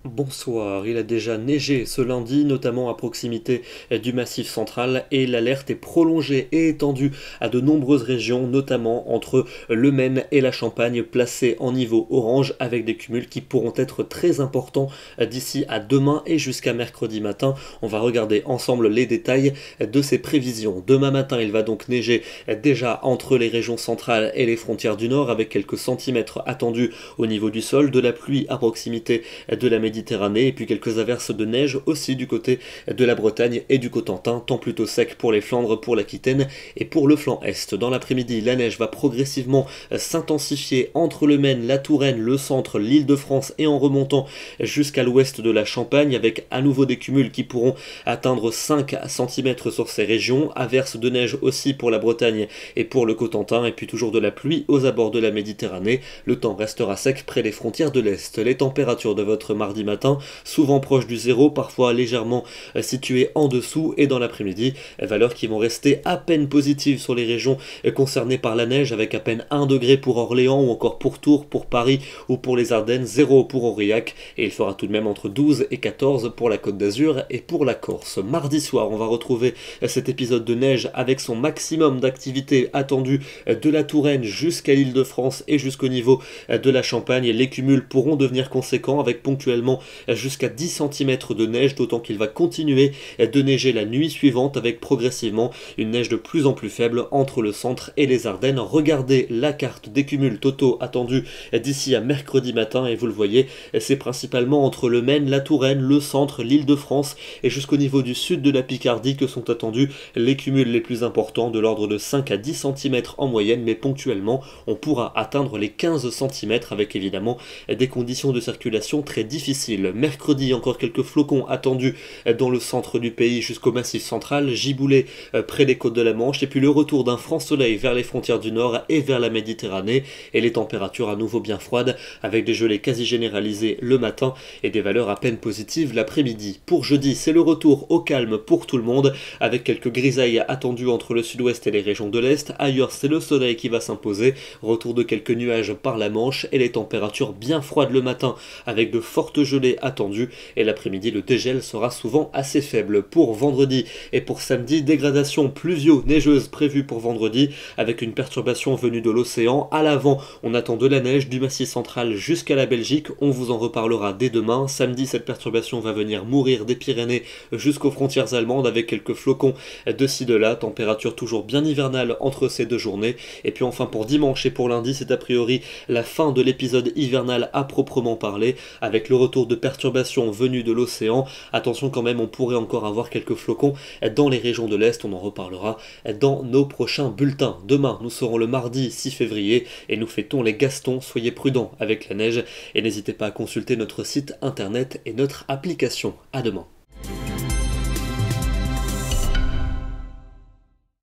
Bonsoir, il a déjà neigé ce lundi, notamment à proximité du Massif central, et l'alerte est prolongée et étendue à de nombreuses régions, notamment entre le Maine et la Champagne, placés en niveau orange, avec des cumuls qui pourront être très importants d'ici à demain et jusqu'à mercredi matin. On va regarder ensemble les détails de ces prévisions. Demain matin, il va donc neiger déjà entre les régions centrales et les frontières du nord, avec quelques centimètres attendus au niveau du sol, de la pluie à proximité de la Méditerranée, et puis quelques averses de neige aussi du côté de la Bretagne et du Cotentin, temps plutôt sec pour les Flandres, pour l'Aquitaine et pour le flanc est. Dans l'après-midi, la neige va progressivement s'intensifier entre le Maine, la Touraine, le centre, l'Île-de-France et en remontant jusqu'à l'ouest de la Champagne, avec à nouveau des cumuls qui pourront atteindre 5 cm sur ces régions, averses de neige aussi pour la Bretagne et pour le Cotentin, et puis toujours de la pluie aux abords de la Méditerranée. Le temps restera sec près des frontières de l'Est. Les températures de votre mardi matin, souvent proches du zéro, parfois légèrement situées en dessous, et dans l'après-midi, valeurs qui vont rester à peine positives sur les régions concernées par la neige, avec à peine 1 degré pour Orléans, ou encore pour Tours, pour Paris ou pour les Ardennes, 0 pour Aurillac, et il fera tout de même entre 12 et 14 pour la Côte d'Azur et pour la Corse. Mardi soir, on va retrouver cet épisode de neige avec son maximum d'activité attendu de la Touraine jusqu'à l'Île-de-France et jusqu'au niveau de la Champagne. Les cumuls pourront devenir conséquents, avec ponctuellement jusqu'à 10 cm de neige, d'autant qu'il va continuer de neiger la nuit suivante, avec progressivement une neige de plus en plus faible entre le centre et les Ardennes. Regardez la carte des cumuls totaux attendus d'ici à mercredi matin, et vous le voyez, c'est principalement entre le Maine, la Touraine, le centre, l'Île-de-France et jusqu'au niveau du sud de la Picardie que sont attendus les cumuls les plus importants, de l'ordre de 5 à 10 cm en moyenne, mais ponctuellement on pourra atteindre les 15 cm, avec évidemment des conditions de circulation très difficiles. Mercredi, encore quelques flocons attendus dans le centre du pays jusqu'au Massif central, giboulé près des côtes de la Manche, et puis le retour d'un franc soleil vers les frontières du nord et vers la Méditerranée, et les températures à nouveau bien froides, avec des gelées quasi généralisées le matin et des valeurs à peine positives l'après-midi. Pour jeudi, c'est le retour au calme pour tout le monde, avec quelques grisailles attendues entre le sud-ouest et les régions de l'est. Ailleurs, c'est le soleil qui va s'imposer, retour de quelques nuages par la Manche, et les températures bien froides le matin, avec de fortes gelées attendues, et l'après-midi, le dégel sera souvent assez faible. Pour vendredi et pour samedi, dégradation pluvio-neigeuse prévue pour vendredi, avec une perturbation venue de l'océan. À l'avant, on attend de la neige du Massif central jusqu'à la Belgique, on vous en reparlera dès demain. Samedi, cette perturbation va venir mourir des Pyrénées jusqu'aux frontières allemandes, avec quelques flocons de ci de là, température toujours bien hivernale entre ces deux journées. Et puis enfin pour dimanche et pour lundi, c'est a priori la fin de l'épisode hivernal à proprement parler, avec le retour de perturbations venues de l'océan. Attention quand même, on pourrait encore avoir quelques flocons dans les régions de l'Est, on en reparlera dans nos prochains bulletins. Demain, nous serons le mardi 6 février et nous fêtons les Gastons. Soyez prudents avec la neige et n'hésitez pas à consulter notre site internet et notre application. À demain.